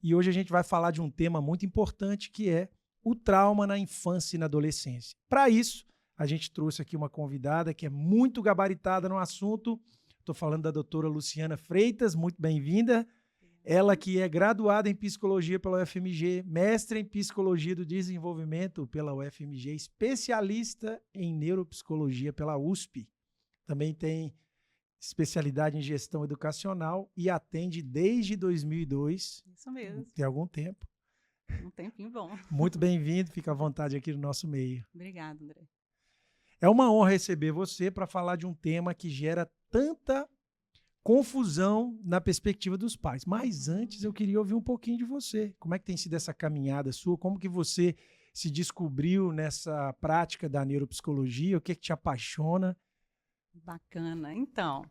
e hoje a gente vai falar de um tema muito importante que é o trauma na infância e na adolescência. Para isso, a gente trouxe aqui uma convidada que é muito gabaritada no assunto. Estou falando da doutora Luciana Freitas, muito bem-vinda. Ela que é graduada em psicologia pela UFMG, mestre em psicologia do desenvolvimento pela UFMG, especialista em neuropsicologia pela USP. Também tem especialidade em gestão educacional e atende desde 2002. Isso mesmo. Tem algum tempo. Um tempinho bom. Muito bem-vindo, fica à vontade aqui no nosso meio. Obrigada, André. É uma honra receber você para falar de um tema que gera tanta confusão na perspectiva dos pais. Mas antes eu queria ouvir um pouquinho de você. Como é que tem sido essa caminhada sua? Como que você se descobriu nessa prática da neuropsicologia? O que te apaixona? Bacana. Então,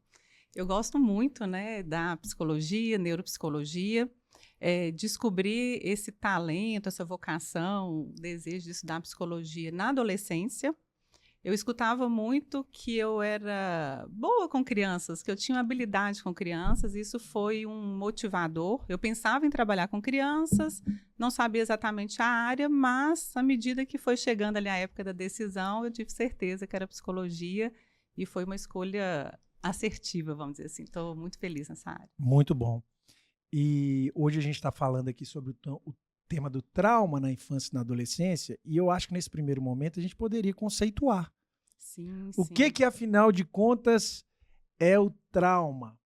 eu gosto muito, né, da psicologia, neuropsicologia. Descobri esse talento, essa vocação, desejo de estudar psicologia na adolescência. Eu escutava muito que eu era boa com crianças, que eu tinha habilidade com crianças, e isso foi um motivador. Eu pensava em trabalhar com crianças, não sabia exatamente a área, mas à medida que foi chegando ali a época da decisão, eu tive certeza que era psicologia, e foi uma escolha assertiva, vamos dizer assim. Estou muito feliz nessa área. Muito bom. E hoje a gente está falando aqui sobre o tema do trauma na infância e na adolescência, e eu acho que nesse primeiro momento a gente poderia conceituar. Sim, O sim. que, afinal de contas, é o trauma?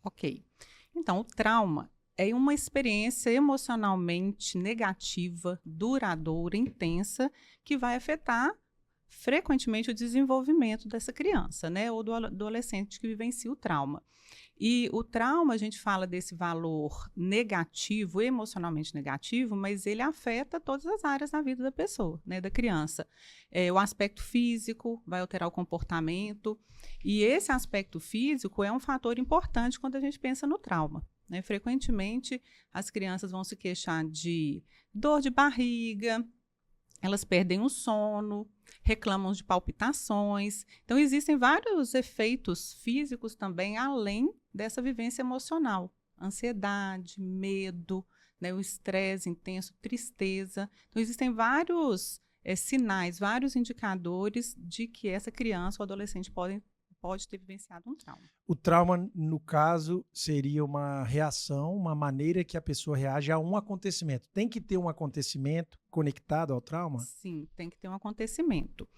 Ok. Então, o trauma é uma experiência emocionalmente negativa, duradoura, intensa, que vai afetar frequentemente o desenvolvimento dessa criança, né, ou do adolescente que vivencia o trauma. E o trauma, a gente fala desse valor negativo, emocionalmente negativo, mas ele afeta todas as áreas da vida da pessoa, né, da criança. O aspecto físico vai alterar o comportamento, e esse aspecto físico é um fator importante quando a gente pensa no trauma, né? Frequentemente, as crianças vão se queixar de dor de barriga, elas perdem o sono, reclamam de palpitações. Então, existem vários efeitos físicos também, além dessa vivência emocional. Ansiedade, medo, né, o estresse intenso, tristeza. Então, existem vários sinais, vários indicadores de que essa criança ou adolescente pode ter vivenciado um trauma. O trauma, no caso, seria uma reação, uma maneira que a pessoa reage a um acontecimento. Tem que ter um acontecimento conectado ao trauma? Sim, tem que ter um acontecimento.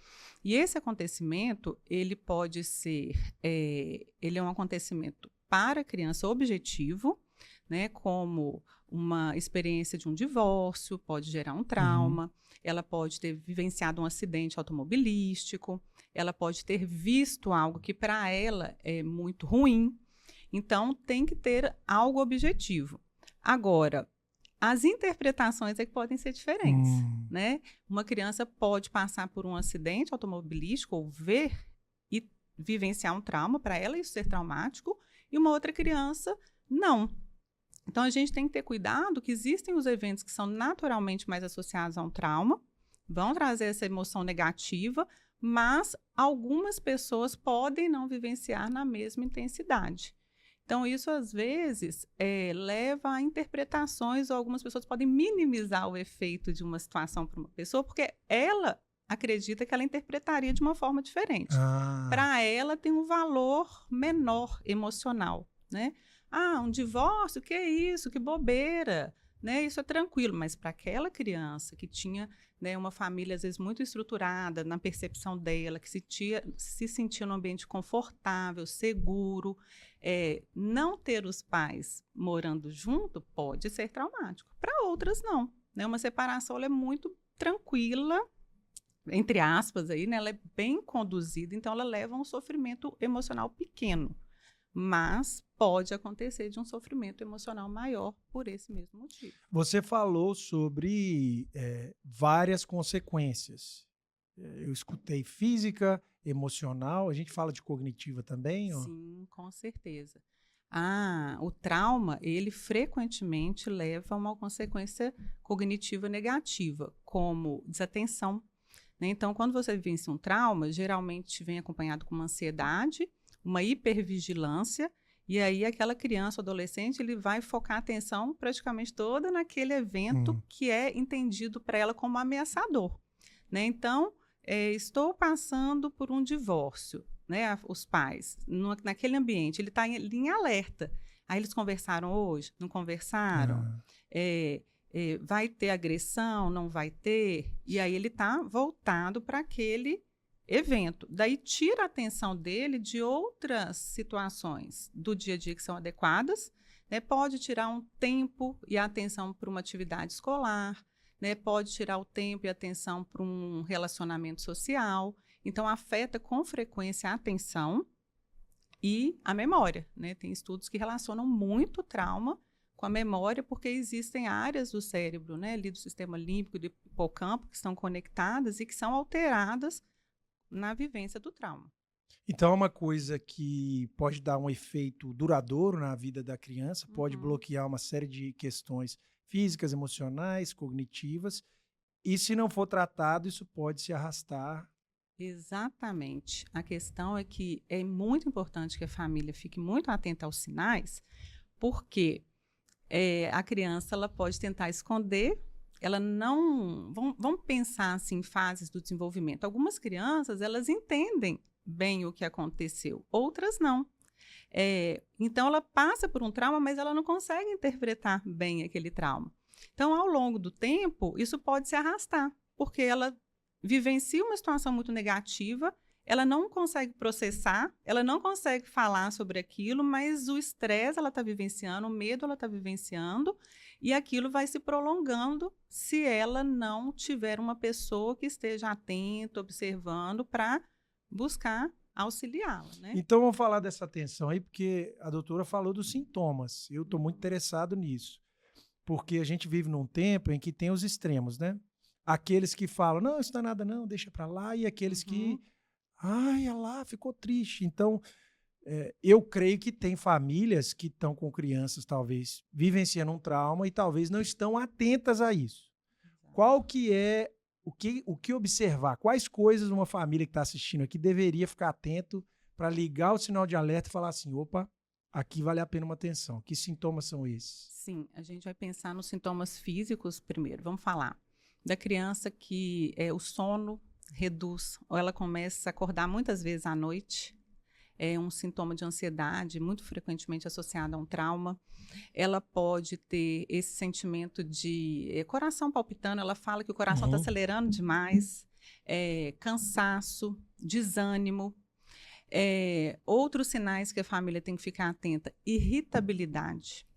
E esse acontecimento, ele pode ser, ele é um acontecimento para a criança objetivo, né, como uma experiência de um divórcio, pode gerar um trauma, ela pode ter vivenciado um acidente automobilístico, ela pode ter visto algo que para ela é muito ruim. Então, tem que ter algo objetivo. Agora, as interpretações é que podem ser diferentes, né? Uma criança pode passar por um acidente automobilístico ou ver e vivenciar um trauma, para ela isso ser traumático, e uma outra criança não. Então, a gente tem que ter cuidado que existem os eventos que são naturalmente mais associados a um trauma, vão trazer essa emoção negativa, mas algumas pessoas podem não vivenciar na mesma intensidade. Então, isso, às vezes, leva a interpretações, ou algumas pessoas podem minimizar o efeito de uma situação para uma pessoa, porque ela acredita que ela interpretaria de uma forma diferente. Para ela, tem um valor menor emocional, né? Ah, um divórcio, que é isso? Que bobeira, né? Isso é tranquilo, mas para aquela criança que tinha, né, uma família, às vezes, muito estruturada na percepção dela, que se sentia num ambiente confortável, seguro, não ter os pais morando junto pode ser traumático. Para outras, não, né? Uma separação ela é muito tranquila, entre aspas, aí, né? Ela é bem conduzida, então ela leva a um sofrimento emocional pequeno. Mas pode acontecer de um sofrimento emocional maior por esse mesmo motivo. Você falou sobre várias consequências. Eu escutei física, emocional, a gente fala de cognitiva também? Sim, com certeza. O trauma, ele frequentemente leva a uma consequência cognitiva negativa, como desatenção, né? Então, quando você vivencia um trauma, geralmente vem acompanhado com uma ansiedade, uma hipervigilância E aí aquela criança ou adolescente, ele vai focar a atenção praticamente toda naquele evento que é entendido para ela como ameaçador, né? Então, estou passando por um divórcio, né? Os pais, naquele ambiente, ele está em alerta. Aí eles conversaram hoje? Não conversaram? Vai ter agressão? Não vai ter? E aí ele está voltado para aquele evento. Daí tira a atenção dele de outras situações do dia a dia que são adequadas, né? Pode tirar um tempo e a atenção para uma atividade escolar, né? Pode tirar o tempo e a atenção para um relacionamento social. Então, afeta com frequência a atenção e a memória, né? Tem estudos que relacionam muito o trauma com a memória, porque existem áreas do cérebro, né? Ali do sistema límbico e do hipocampo que estão conectadas e que são alteradas na vivência do trauma. Então é uma coisa que pode dar um efeito duradouro na vida da criança, pode bloquear uma série de questões físicas, emocionais, cognitivas, e se não for tratado, isso pode se arrastar. Exatamente. A questão é que é muito importante que a família fique muito atenta aos sinais, porque a criança ela pode tentar esconder. Ela não... Vamos pensar assim, em fases do desenvolvimento. Algumas crianças, elas entendem bem o que aconteceu, outras não. Então, ela passa por um trauma, mas ela não consegue interpretar bem aquele trauma. Então, ao longo do tempo, isso pode se arrastar, porque ela vivencia uma situação muito negativa, ela não consegue processar, ela não consegue falar sobre aquilo, mas o estresse ela está vivenciando, o medo ela está vivenciando, e aquilo vai se prolongando se ela não tiver uma pessoa que esteja atenta, observando, para buscar auxiliá-la, né? Então vamos falar dessa atenção aí, porque a doutora falou dos sintomas. Eu estou muito interessado nisso, porque a gente vive num tempo em que tem os extremos, né? Aqueles que falam, não, isso não é nada não, deixa para lá, e aqueles que, ai, olha lá, ficou triste. Então, eu creio que tem famílias que estão com crianças, talvez, vivenciando um trauma e talvez não estão atentas a isso. Qual que é, o que observar? Quais coisas uma família que está assistindo aqui deveria ficar atento para ligar o sinal de alerta e falar assim, opa, aqui vale a pena uma atenção. Que sintomas são esses? Sim, a gente vai pensar nos sintomas físicos primeiro. Vamos falar da criança que o sono reduz, ou ela começa a acordar muitas vezes à noite. É um sintoma de ansiedade, muito frequentemente associado a um trauma. Ela pode ter esse sentimento de coração palpitando, ela fala que o coração está acelerando demais, cansaço, desânimo. Outros sinais que a família tem que ficar atenta: irritabilidade,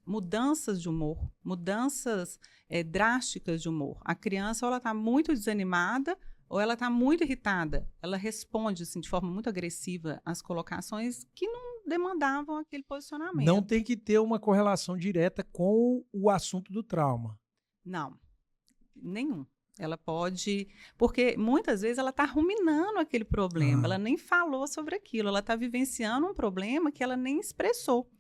mudanças de humor, mudanças drásticas de humor. A criança, ou ela está muito desanimada, ou ela está muito irritada. Ela responde assim, de forma muito agressiva às colocações que não demandavam aquele posicionamento. Não tem que ter uma correlação direta com o assunto do trauma. Não, nenhum. Ela pode... Porque muitas vezes ela está ruminando aquele problema, ela nem falou sobre aquilo, ela está vivenciando um problema que ela nem expressou.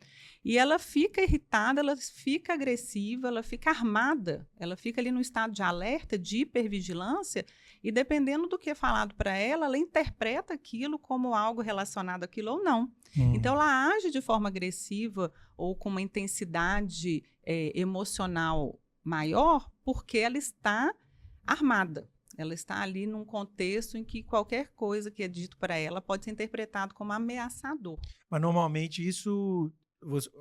E ela fica irritada, ela fica agressiva, ela fica armada, ela fica ali no estado de alerta, de hipervigilância, e dependendo do que é falado para ela, ela interpreta aquilo como algo relacionado àquilo ou não. Então, ela age de forma agressiva ou com uma intensidade emocional maior porque ela está armada. Ela está ali num contexto em que qualquer coisa que é dito para ela pode ser interpretado como ameaçador. Mas, normalmente, isso...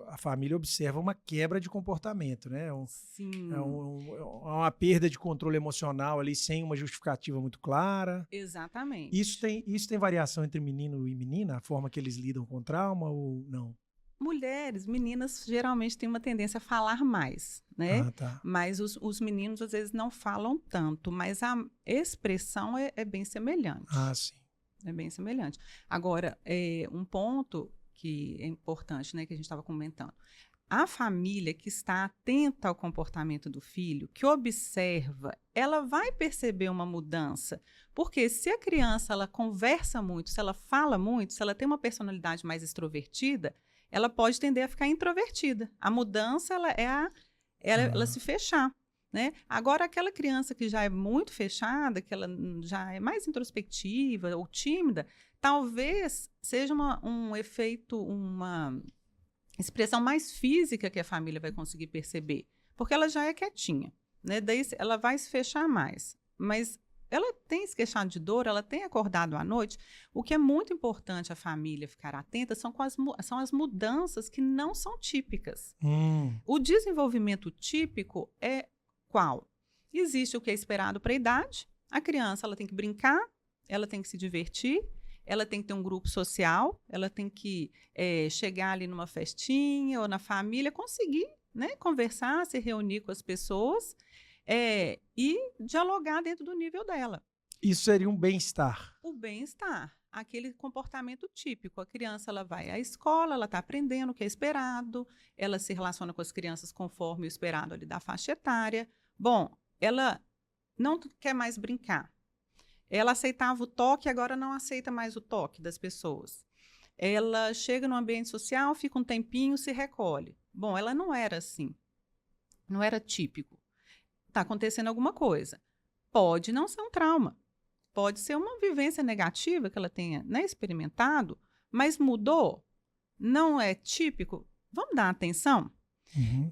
a família observa uma quebra de comportamento, né? Sim. Uma perda de controle emocional ali sem uma justificativa muito clara. Exatamente. Isso tem variação entre menino e menina, a forma que eles lidam com o trauma ou não? Mulheres, meninas geralmente têm uma tendência a falar mais, né? Tá. Mas os meninos às vezes não falam tanto, mas a expressão é bem semelhante. Sim. É bem semelhante. Agora, um ponto que é importante, né, que a gente estava comentando. A família que está atenta ao comportamento do filho, que observa, ela vai perceber uma mudança. Porque se a criança ela conversa muito, se ela fala muito, se ela tem uma personalidade mais extrovertida, ela pode tender a ficar introvertida. A mudança ela se fechar. Né? Agora, aquela criança que já é muito fechada, que ela já é mais introspectiva ou tímida, talvez seja um efeito, expressão mais física que a família vai conseguir perceber, porque ela já é quietinha, né? Daí ela vai se fechar mais, mas ela tem se queixado de dor, ela tem acordado à noite. O que é muito importante a família ficar atenta são as mudanças que não são típicas. O desenvolvimento típico é qual? Existe o que é esperado para a idade. A criança ela tem que brincar, ela tem que se divertir, ela tem que ter um grupo social, ela tem que chegar ali numa festinha ou na família, conseguir, né, conversar, se reunir com as pessoas e dialogar dentro do nível dela. Isso seria um bem-estar. O bem-estar, aquele comportamento típico. A criança ela vai à escola, ela está aprendendo o que é esperado, ela se relaciona com as crianças conforme o esperado ali da faixa etária. Bom, ela não quer mais brincar. Ela aceitava o toque, agora não aceita mais o toque das pessoas. Ela chega no ambiente social, fica um tempinho, se recolhe. Bom, ela não era assim. Não era típico. Está acontecendo alguma coisa. Pode não ser um trauma. Pode ser uma vivência negativa que ela tenha, né, experimentado, mas mudou. Não é típico. Vamos dar atenção?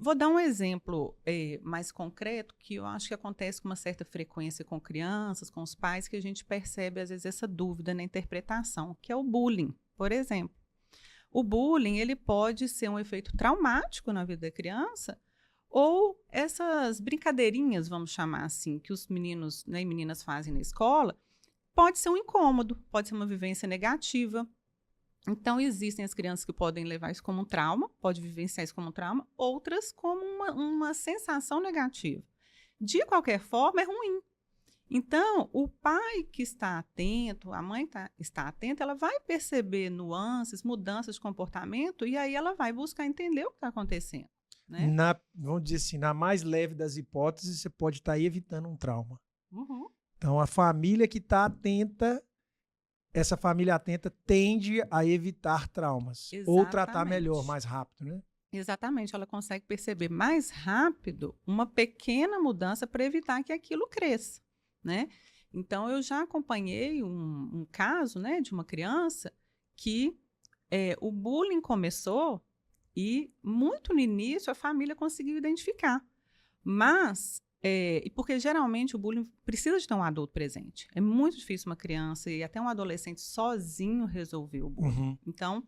Vou dar um exemplo mais concreto que eu acho que acontece com uma certa frequência com crianças, com os pais, que a gente percebe às vezes essa dúvida na interpretação, que é o bullying, por exemplo. O bullying ele pode ser um efeito traumático na vida da criança ou essas brincadeirinhas, vamos chamar assim, que os meninos, né, e meninas fazem na escola, pode ser um incômodo, pode ser uma vivência negativa. Então, existem as crianças que podem levar isso como um trauma, pode vivenciar isso como um trauma, outras como uma sensação negativa. De qualquer forma, é ruim. Então, o pai que está atento, a mãe está atenta, ela vai perceber nuances, mudanças de comportamento, e aí ela vai buscar entender o que está acontecendo. Né? Vamos dizer assim, na mais leve das hipóteses, você pode estar evitando um trauma. Então, a família que está atenta, essa família atenta tende a evitar traumas. Exatamente. Ou tratar melhor, mais rápido, né? Exatamente, ela consegue perceber mais rápido uma pequena mudança para evitar que aquilo cresça, né? Então, eu já acompanhei um caso, né, de uma criança que o bullying começou e muito no início a família conseguiu identificar, mas porque geralmente o bullying precisa de ter um adulto presente. É muito difícil uma criança e até um adolescente sozinho resolver o bullying. Então,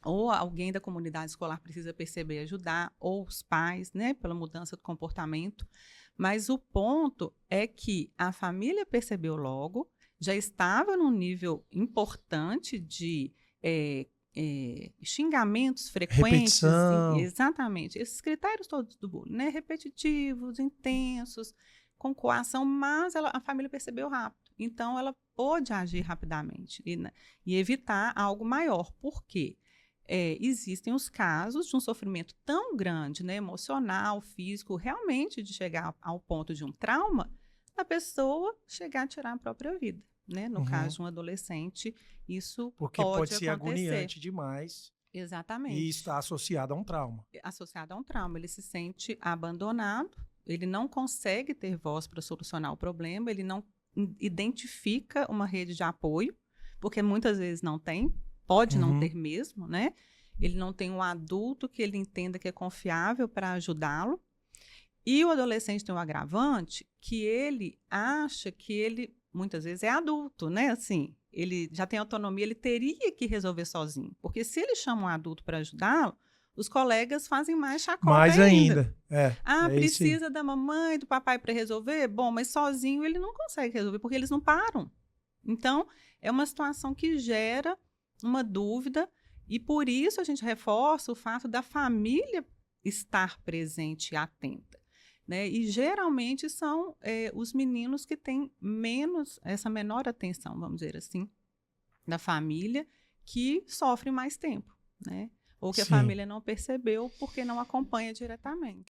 ou alguém da comunidade escolar precisa perceber e ajudar, ou os pais, né, pela mudança do comportamento. Mas o ponto é que a família percebeu logo, já estava num nível importante de xingamentos frequentes. Repetição. Exatamente. Esses critérios todos do bullying, né? Repetitivos, intensos, com coação, mas a família percebeu rápido. Então, ela pôde agir rapidamente e evitar algo maior. Por quê? Existem os casos de um sofrimento tão grande, né, emocional, físico, realmente de chegar ao ponto de um trauma, da pessoa chegar a tirar a própria vida. Né? No caso de um adolescente, isso pode ser agoniante demais. Exatamente. E está associado a um trauma. Associado a um trauma. Ele se sente abandonado, ele não consegue ter voz para solucionar o problema, ele não identifica uma rede de apoio, porque muitas vezes não tem, pode não ter mesmo, né? Ele não tem um adulto que ele entenda que é confiável para ajudá-lo. E o adolescente tem um agravante que ele acha que ele muitas vezes é adulto, né? Assim, ele já tem autonomia, ele teria que resolver sozinho. Porque se ele chama um adulto para ajudá-lo, os colegas fazem mais chacota mais ainda. Precisa da mamãe, do papai para resolver? Bom, mas sozinho ele não consegue resolver, porque eles não param. Então, é uma situação que gera uma dúvida, e por isso a gente reforça o fato da família estar presente e atenta. Né? E geralmente são os meninos que têm essa menor atenção, vamos dizer assim, da família, que sofrem mais tempo, né? Ou que a família não percebeu porque não acompanha diretamente.